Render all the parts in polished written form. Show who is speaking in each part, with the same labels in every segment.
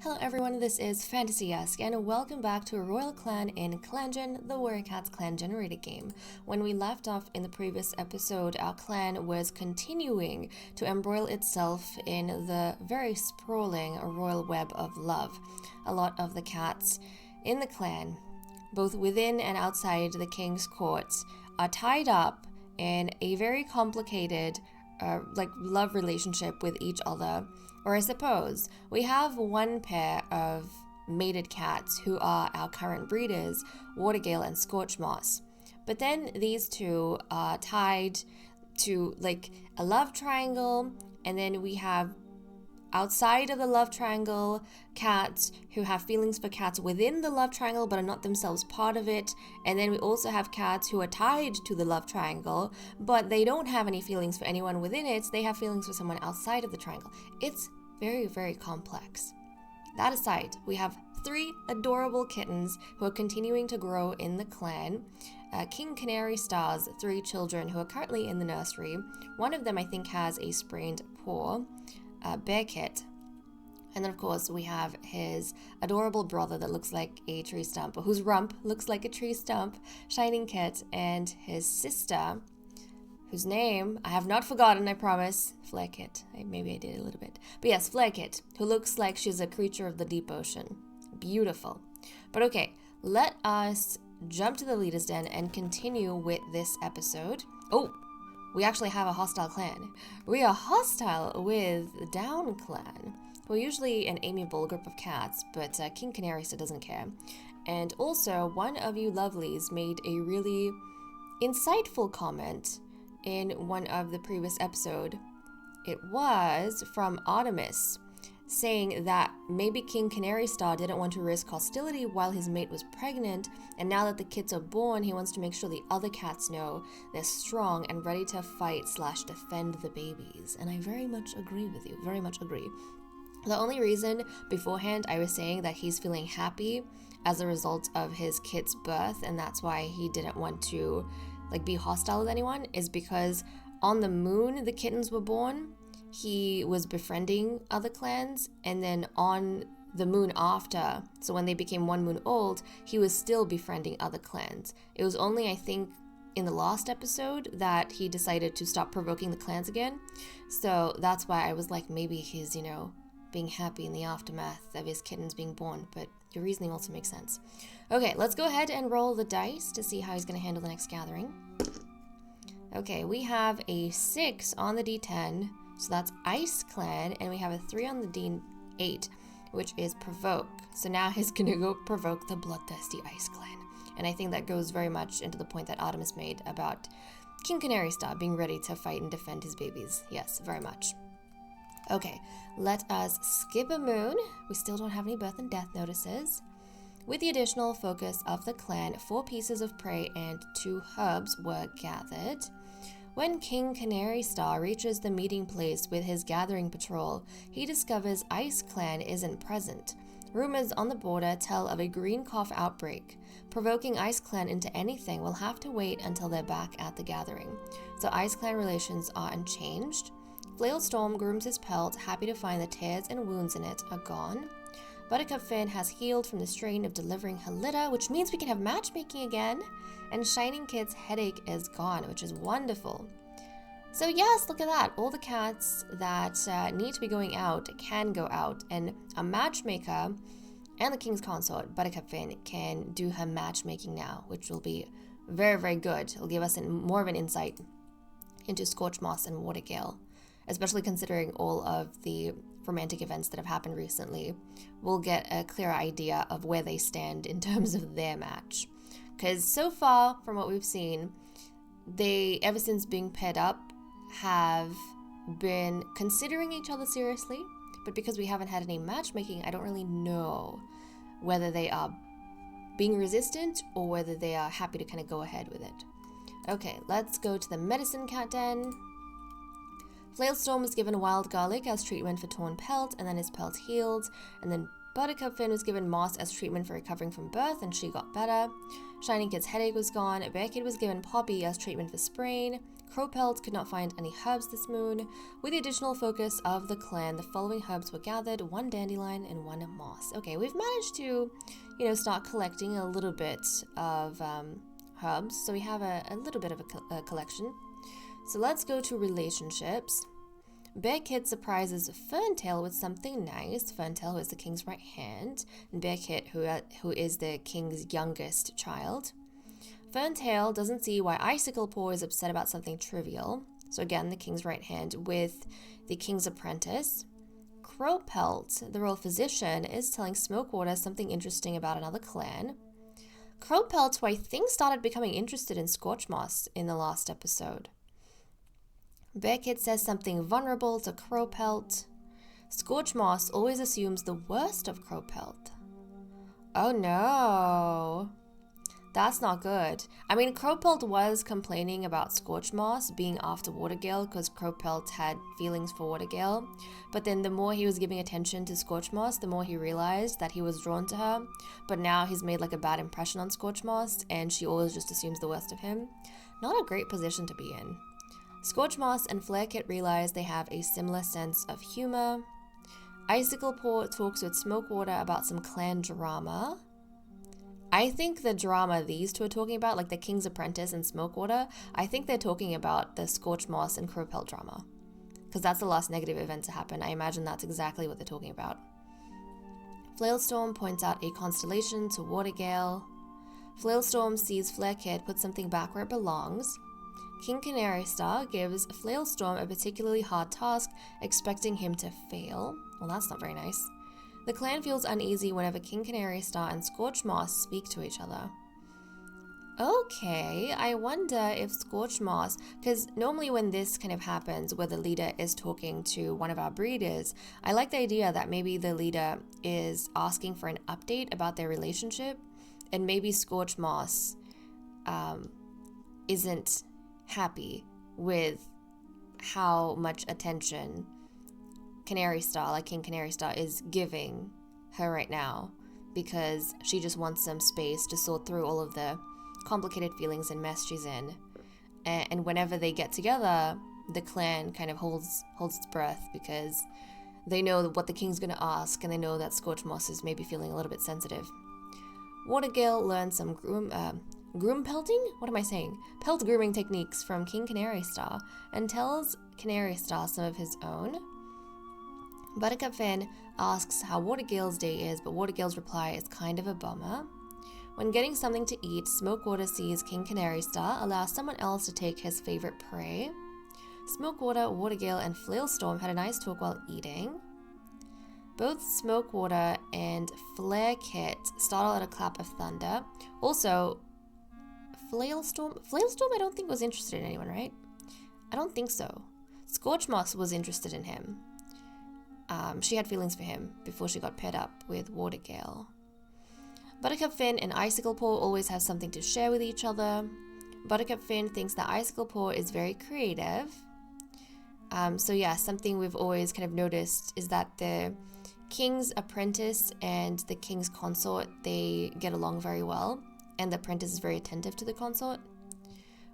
Speaker 1: Hello everyone, this is Fantasy-esque, and welcome back to a Royal Clan in ClanGen, the Warrior Cats clan generated game. When we left off in the previous episode, our clan was continuing to embroil itself in the very sprawling royal web of love. A lot of the cats in the clan, both within and outside the king's courts, are tied up in a very complicated love relationship with each other. Or I suppose we have one pair of mated cats who are our current breeders, Watergale and Scorchmoss. But then these two are tied to like a love triangle, and then we have outside of the love triangle cats who have feelings for cats within the love triangle but are not themselves part of it, and then we also have cats who are tied to the love triangle but they don't have any feelings for anyone within it. They have feelings for someone outside of the triangle. It's very, very complex. That aside, we have 3 adorable kittens who are continuing to grow in the clan. King Canary Star's 3 children who are currently in the nursery. One of them I think has a sprained paw. Bear Kit, and then of course we have his adorable brother that looks like a tree stump, or whose rump looks like a tree stump, Shining Kit, and his sister, whose name I have not forgotten, I promise, Flare Kit. Maybe I did a little bit, but yes, Flare Kit, who looks like she's a creature of the deep ocean. Beautiful. But okay, let us jump to the leader's den and continue with this episode. Oh, we actually have a hostile clan. We are hostile with Down Clan. We're usually an amiable group of cats, but King Canary still doesn't care. And also, one of you lovelies made a really insightful comment in one of the previous episode. It was from Artemis, saying that maybe King Canary Star didn't want to risk hostility while his mate was pregnant, and now that the kids are born, he wants to make sure the other cats know they're strong and ready to fight/defend the babies. And I very much agree with you, very much agree. The only reason beforehand I was saying that he's feeling happy as a result of his kid's birth, and that's why he didn't want to be hostile with anyone, is because on the moon the kittens were born, he was befriending other clans, and then on the moon after, so when they became 1 moon old, he was still befriending other clans. It was only, I think, in the last episode that he decided to stop provoking the clans again. So that's why I was like, maybe he's, being happy in the aftermath of his kittens being born, but your reasoning also makes sense. Okay, let's go ahead and roll the dice to see how he's going to handle the next gathering. Okay, we have a 6 on the D10, so that's Ice Clan, and we have a 3 on the D8, which is Provoke. So now he's gonna go provoke the Bloodthirsty Ice Clan. And I think that goes very much into the point that Artemis made about King Canary Star being ready to fight and defend his babies. Yes, very much. Okay, let us skip a moon. We still don't have any birth and death notices. With the additional focus of the clan, 4 pieces of prey and 2 herbs were gathered. When King Canary Star reaches the meeting place with his gathering patrol, he discovers Ice Clan isn't present. Rumors on the border tell of a green cough outbreak. Provoking Ice Clan into anything will have to wait until they're back at the gathering. So Ice Clan relations are unchanged. Flailstorm grooms his pelt, happy to find the tears and wounds in it are gone. Buttercup Fin has healed from the strain of delivering her litter, which means we can have matchmaking again. And Shining Kit's headache is gone, which is wonderful. So yes, look at that. All the cats that need to be going out can go out. And a matchmaker and the King's Consort, Buttercup Fin, can do her matchmaking now, which will be very, very good. It'll give us more of an insight into Scorchmoss and Watergale, especially considering all of the romantic events that have happened recently. We'll get a clearer idea of where they stand in terms of their match. Because so far, from what we've seen, they, ever since being paired up, have been considering each other seriously. But because we haven't had any matchmaking, I don't really know whether they are being resistant or whether they are happy to kind of go ahead with it. Okay, let's go to the medicine cat den. Flailstorm was given wild garlic as treatment for torn pelt, and then his pelt healed. And then Buttercup Fin was given moss as treatment for recovering from birth, and she got better. Shining Kit's headache was gone. Bear Kid was given poppy as treatment for sprain. Crowpelt could not find any herbs this moon. With the additional focus of the clan, the following herbs were gathered: 1 dandelion and 1 moss. Okay, we've managed to, start collecting a little bit of herbs, so we have a little bit of a collection. So let's go to relationships. Bear Kit surprises Ferntail with something nice. Ferntail, who is the king's right hand, and Bear Kit, who is the king's youngest child. Ferntail doesn't see why Icicle Paw is upset about something trivial. So again, the king's right hand with the king's apprentice. Crowpelt, the royal physician, is telling Smokewater something interesting about another clan. Crowpelt, who I think started becoming interested in Scorchmoss in the last episode. Bear Kit says something vulnerable to Crowpelt. Scorchmoss always assumes the worst of Crowpelt. Oh no. That's not good. I mean, Crowpelt was complaining about Scorchmoss being after Watergale because Crowpelt had feelings for Watergale. But then the more he was giving attention to Scorchmoss, the more he realized that he was drawn to her. But now he's made like a bad impression on Scorchmoss and she always just assumes the worst of him. Not a great position to be in. Scorchmoss and Flarekit realize they have a similar sense of humor. Icicle Paw talks with Smokewater about some clan drama. I think the drama these two are talking about, like the King's Apprentice and Smokewater, I think they're talking about the Scorchmoss and Crowpelt drama. Because that's the last negative event to happen. I imagine that's exactly what they're talking about. Flailstorm points out a constellation to Watergale. Flailstorm sees Flarekit put something back where it belongs. King Canary Star gives Flailstorm a particularly hard task, expecting him to fail. Well, that's not very nice. The clan feels uneasy whenever King Canary Star and Scorchmoss speak to each other. Okay, I wonder if Scorchmoss, because normally when this kind of happens, where the leader is talking to one of our breeders, I like the idea that maybe the leader is asking for an update about their relationship, and maybe Scorchmoss isn't happy with how much attention Canary Star, like King Canary Star, is giving her right now, because she just wants some space to sort through all of the complicated feelings and mess she's in. And whenever they get together, the clan kind of holds its breath because they know what the king's going to ask, and they know that Scorchmoss is maybe feeling a little bit sensitive. Watergale learns some groom pelting? What am I saying? Pelt grooming techniques from King Canary Star and tells Canary Star some of his own. Buttercup Fin asks how Watergale's day is, but Watergale's reply is kind of a bummer. When getting something to eat, Smokewater sees King Canary Star allow someone else to take his favorite prey. Smokewater, Watergale, and Flailstorm had a nice talk while eating. Both Smokewater and Flarekit startle at a clap of thunder. Also, Flailstorm I don't think was interested in anyone, right? I don't think so. Scorchmoss was interested in him. She had feelings for him before she got paired up with Watergale. Buttercup Fin and Icicle Paw always have something to share with each other. Buttercup Fin thinks that Icicle Paw is very creative. So yeah, something we've always kind of noticed is that the King's Apprentice and the King's Consort, they get along very well, and the apprentice is very attentive to the consort.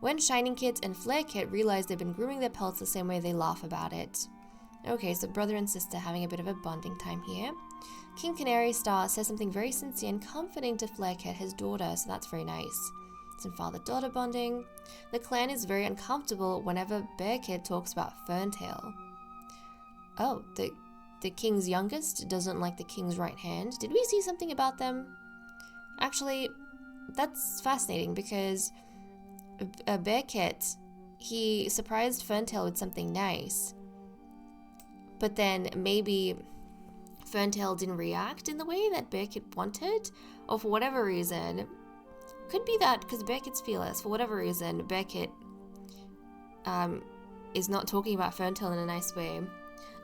Speaker 1: When Shining Kit and Flare Kit realize they've been grooming their pelts the same way, they laugh about it. Okay, so brother and sister having a bit of a bonding time here. King Canary Star says something very sincere and comforting to Flare Kit, his daughter, so that's very nice. Some father-daughter bonding. The clan is very uncomfortable whenever Bear Kid talks about Ferntail. Oh, the king's youngest doesn't like the king's right hand. Did we see something about them? Actually, that's fascinating because Bear Kit, he surprised Ferntail with something nice. But then maybe Ferntail didn't react in the way that Bear Kit wanted, or for whatever reason. Could be that because Bear Kit's fearless. For whatever reason, Bear Kit is not talking about Ferntail in a nice way.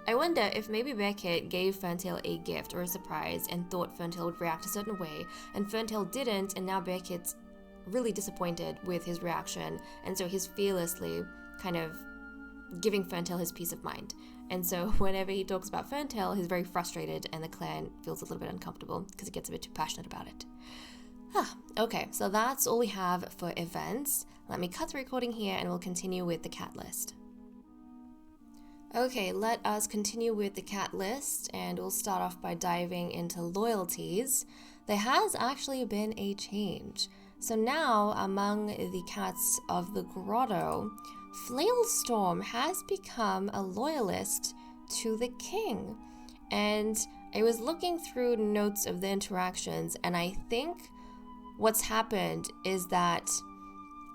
Speaker 1: I wonder if maybe Bear Kit gave Ferntail a gift or a surprise and thought Ferntail would react a certain way, and Ferntail didn't, and now Bear Kit's really disappointed with his reaction, and so he's fearlessly kind of giving Ferntail his peace of mind. And so whenever he talks about Ferntail, he's very frustrated, and the clan feels a little bit uncomfortable because he gets a bit too passionate about it. Okay, so that's all we have for events. Let me cut the recording here and we'll continue with the cat list. Okay, let us continue with the cat list, and we'll start off by diving into loyalties. There has actually been a change. So now, among the cats of the grotto, Flailstorm has become a loyalist to the king. And I was looking through notes of the interactions, and I think what's happened is that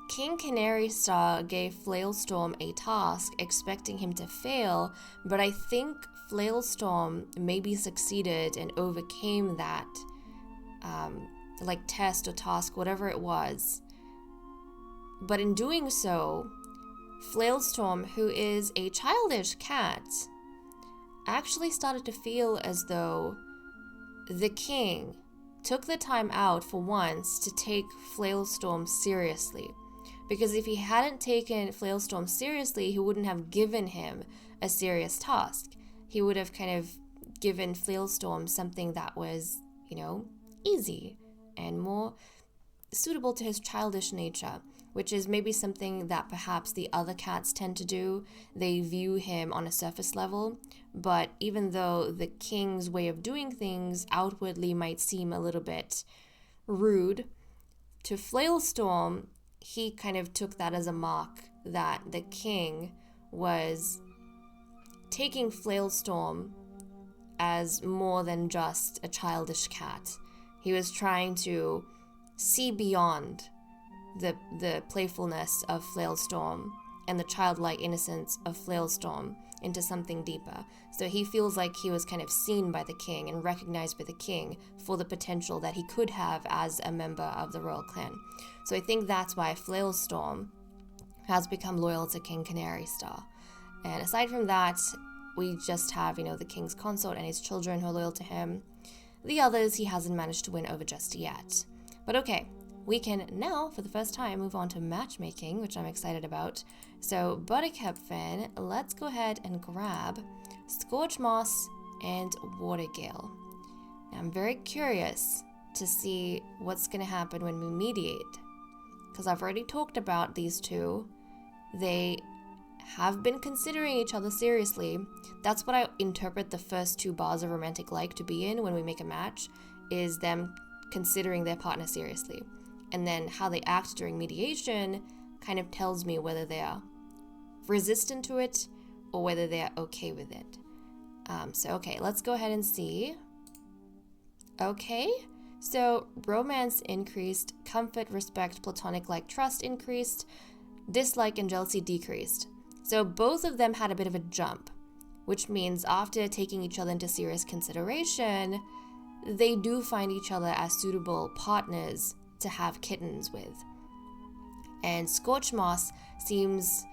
Speaker 1: King Canary Star gave Flailstorm a task expecting him to fail, but I think Flailstorm maybe succeeded and overcame that test or task, whatever it was. But in doing so, Flailstorm, who is a childish cat, actually started to feel as though the king took the time out for once to take Flailstorm seriously. Because if he hadn't taken Flailstorm seriously, he wouldn't have given him a serious task. He would have kind of given Flailstorm something that was, easy and more suitable to his childish nature, which is maybe something that perhaps the other cats tend to do. They view him on a surface level, but even though the king's way of doing things outwardly might seem a little bit rude, to Flailstorm, he kind of took that as a mock that the king was taking Flailstorm as more than just a childish cat. He was trying to see beyond the playfulness of Flailstorm and the childlike innocence of Flailstorm into something deeper. So he feels like he was kind of seen by the king and recognized by the king for the potential that he could have as a member of the royal clan. So I think that's why Flailstorm has become loyal to King Canary Star. And aside from that, we just have, the king's consort and his children who are loyal to him. The others he hasn't managed to win over just yet. But okay, we can now, for the first time, move on to matchmaking, which I'm excited about. So Buttercup Fin, let's go ahead and grab Scorch Moss and Watergale. Now, I'm very curious to see what's going to happen when we mediate, because I've already talked about these two. They have been considering each other seriously. That's what I interpret the first two bars of romantic like to be in when we make a match, is them considering their partner seriously. And then how they act during mediation kind of tells me whether they are resistant to it or whether they are okay with it. Okay, let's go ahead and see. Okay, so romance increased, comfort, respect, platonic like, trust increased, dislike and jealousy decreased. So both of them had a bit of a jump, which means after taking each other into serious consideration, they do find each other as suitable partners to have kittens with. And Scorch Moss seems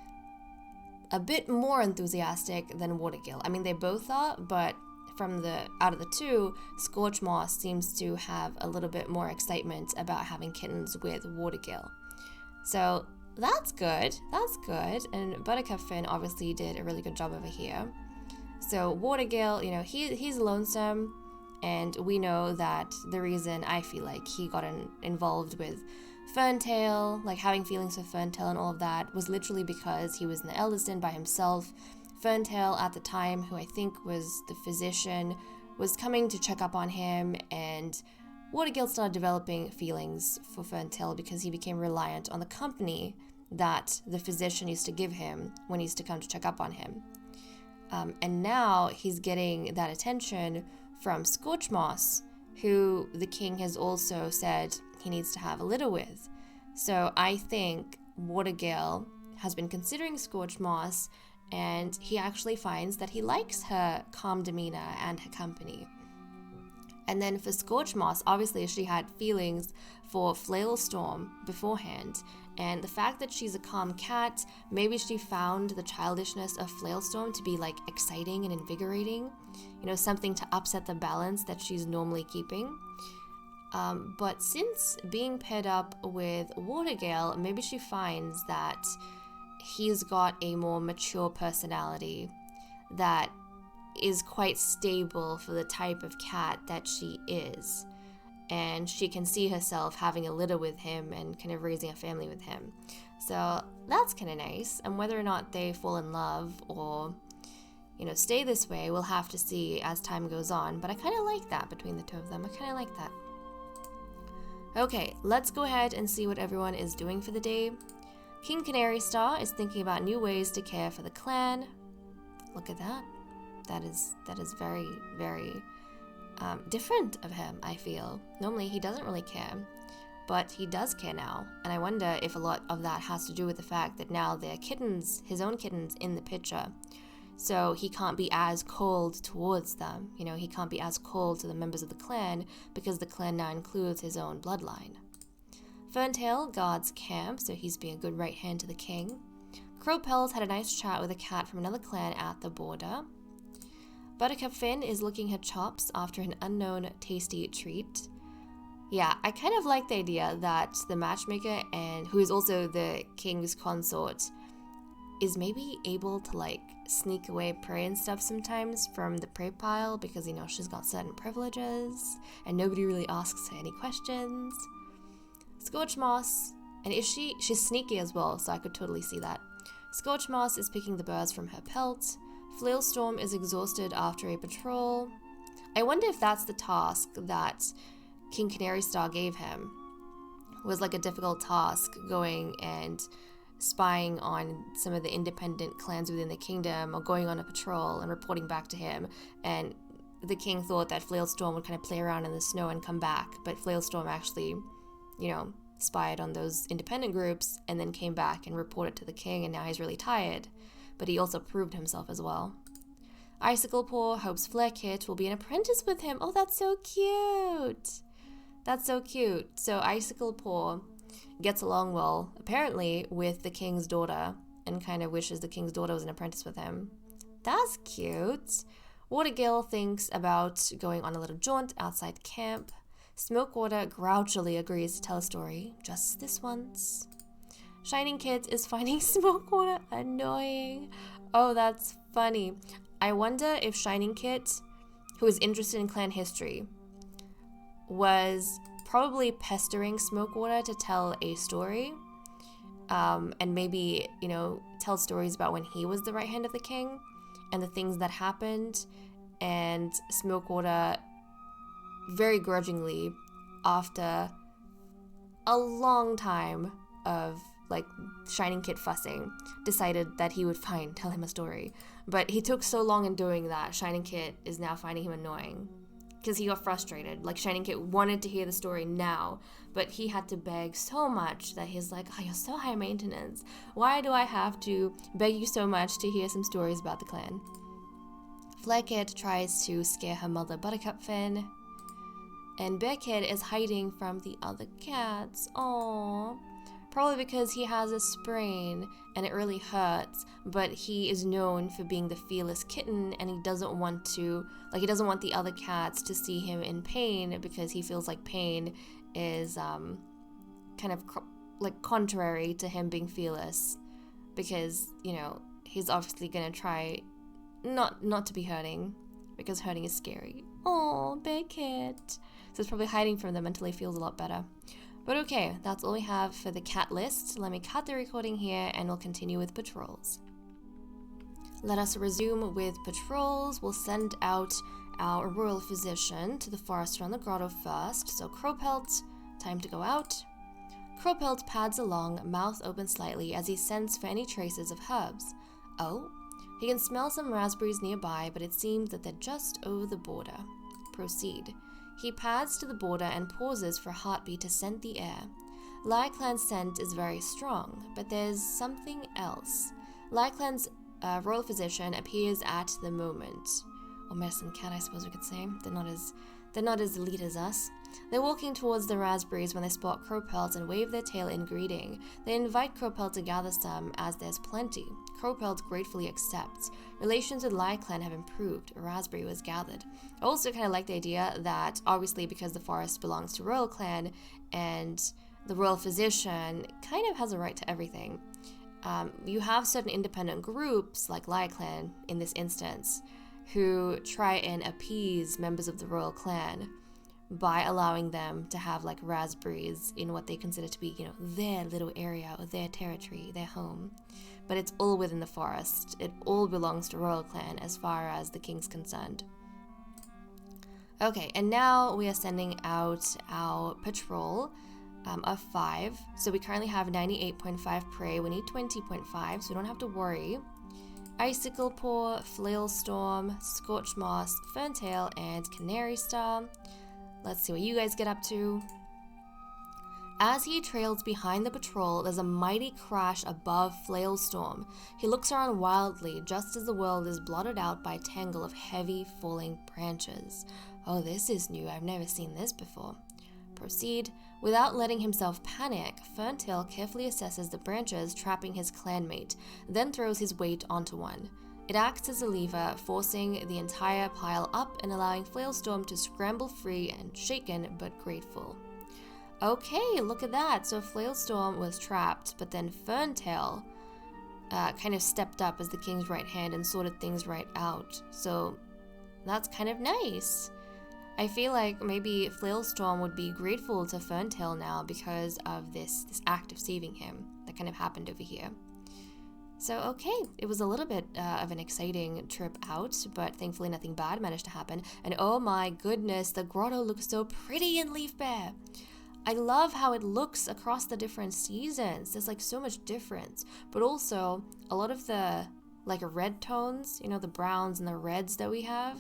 Speaker 1: a bit more enthusiastic than Watergale. I mean, they both are, but out of the two, Scorch Moss seems to have a little bit more excitement about having kittens with Watergale. So that's good. And Buttercup Fin obviously did a really good job over here. So Watergale, he's lonesome. And we know that the reason I feel like he got involved with Ferntail, like having feelings for Ferntail and all of that, was literally because he was in the eldest inn by himself. Ferntail at the time, who I think was the physician, was coming to check up on him, and Watergale started developing feelings for Ferntail because he became reliant on the company that the physician used to give him when he used to come to check up on him. And now he's getting that attention from Scorch Moss, who the king has also said he needs to have a litter with. So I think Watergale has been considering Scorch Moss, and he actually finds that he likes her calm demeanor and her company. And then for Scorch Moss, obviously she had feelings for Flailstorm beforehand, and the fact that she's a calm cat, maybe she found the childishness of Flailstorm to be exciting and invigorating, something to upset the balance that she's normally keeping. But since being paired up with Watergale, maybe she finds that he's got a more mature personality that is quite stable for the type of cat that she is. and she can see herself having a litter with him and kind of raising a family with him. So that's kind of nice. And whether or not they fall in love or, stay this way, we'll have to see as time goes on. But I kind of like that between the two of them. I kind of like that. Okay, let's go ahead and see what everyone is doing for the day. King Canary Star is thinking about new ways to care for the clan. Look at that. That is very, very different of him, I feel. Normally he doesn't really care, but he does care now. And I wonder if a lot of that has to do with the fact that now there are kittens, his own kittens, in the picture. So he can't be as cold towards them. He can't be as cold to the members of the clan because the clan now includes his own bloodline. Ferntail guards camp, so he's being a good right hand to the king. Crowpelt had a nice chat with a cat from another clan at the border. Buttercup Finn is licking her chops after an unknown tasty treat. Yeah, I kind of like the idea that the matchmaker, and who is also the king's consort, is maybe able to sneak away prey and stuff sometimes from the prey pile because she's got certain privileges and nobody really asks her any questions. Scorch Moss, and she's sneaky as well, so I could totally see that. Scorch Moss is picking the birds from her pelt. Flailstorm is exhausted after a patrol. I wonder if that's the task that King Canary Star gave him. It was a difficult task going and spying on some of the independent clans within the kingdom or going on a patrol and reporting back to him. And the king thought that Flailstorm would kind of play around in the snow and come back, but Flailstorm actually, spied on those independent groups and then came back and reported to the king, and now he's really tired. But he also proved himself as well. Icicle Paw hopes Flarekit will be an apprentice with him. Oh, that's so cute. That's so cute. So Icicle Paw gets along well, apparently, with the king's daughter and kind of wishes the king's daughter was an apprentice with him. That's cute. Watergill thinks about going on a little jaunt outside camp. Smokewater grouchily agrees to tell a story just this once. Shining Kit is finding Smokewater annoying. Oh, that's funny. I wonder if Shining Kit, who is interested in clan history, was probably pestering Smokewater to tell a story, and maybe, tell stories about when he was the right hand of the king and the things that happened, and Smokewater very grudgingly, after a long time of Shining Kit fussing, decided that he would tell him a story. But he took so long in doing that, Shining Kit is now finding him annoying because he got frustrated. Shining Kit wanted to hear the story now, but he had to beg so much that he's like, oh, you're so high maintenance. Why do I have to beg you so much to hear some stories about the clan? Flarekit tries to scare her mother Buttercup Finn, and Bearkid is hiding from the other cats. Aww. Probably because he has a sprain and it really hurts, but he is known for being the fearless kitten, and he doesn't want the other cats to see him in pain because he feels like pain is kind of contrary to him being fearless, because he's obviously gonna try not to be hurting because hurting is scary. Oh, Bearkid. So he's probably hiding from them until he feels a lot better. But okay, that's all we have for the cat list. Let me cut the recording here and we'll continue with patrols. Let us resume with patrols. We'll send out our royal physician to the forest around the grotto first. So Crowpelt, time to go out. Crowpelt pads along, mouth open slightly as he scents for any traces of herbs. Oh, he can smell some raspberries nearby, but it seems that they're just over the border. Proceed. He pads to the border and pauses for Heartbeat to scent the air. Lyclan's scent is very strong, but there's something else. Lyclan's royal physician appears at the moment. Or medicine cat, I suppose we could say. They're not as elite as us. They're walking towards the raspberries when they spot Crowpelt and wave their tail in greeting. They invite Crowpelt to gather some, as there's plenty. Crowpelt gratefully accepts. Relations with Lyclan have improved. A raspberry was gathered. I also kind of like the idea that, obviously, because the forest belongs to Royal Clan, and the royal physician kind of has a right to everything. You have certain independent groups, like Lyclan in this instance, who try and appease members of the royal clan. by allowing them to have like raspberries in what they consider to be, their little area or their territory, their home. But it's all within the forest. It all belongs to Royal Clan as far as the king's concerned. Okay, and now we are sending out our patrol of 5. So we currently have 98.5 prey. We need 20.5, so we don't have to worry. Icicle Paw, Flail Storm, Scorch Moss, Ferntail, and Canary Star. Let's see what you guys get up to. As he trails behind the patrol, there's a mighty crash above Flailstorm. He looks around wildly just as the world is blotted out by a tangle of heavy falling branches. Oh, this is new. I've never seen this before. Proceed. Without letting himself panic, Ferntail carefully assesses the branches trapping his clanmate, then throws his weight onto one. It acts as a lever, forcing the entire pile up and allowing Flailstorm to scramble free and shaken but grateful. Okay, look at that. So Flailstorm was trapped, but then Ferntail kind of stepped up as the king's right hand and sorted things right out. So that's kind of nice. I feel like maybe Flailstorm would be grateful to Ferntail now because of this act of saving him that kind of happened over here. So okay, it was a little bit of an exciting trip out, but thankfully nothing bad managed to happen. And oh my goodness, the grotto looks so pretty in Leaf Bear. I love how it looks across the different seasons. There's like so much difference, but also a lot of the like red tones, the browns and the reds that we have,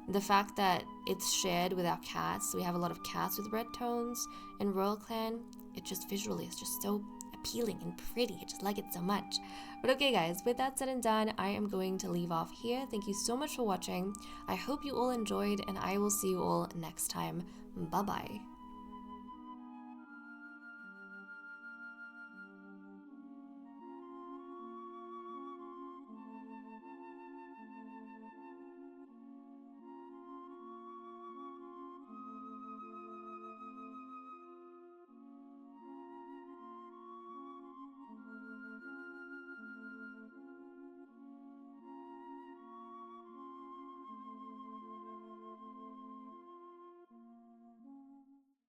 Speaker 1: the fact that it's shared with our cats. We have a lot of cats with red tones in Royal Clan. It just visually is just so appealing and pretty. I just like it so much. But okay guys, with that said and done, I am going to leave off here. Thank you so much for watching. I hope you all enjoyed, and I will see you all next time. Bye bye.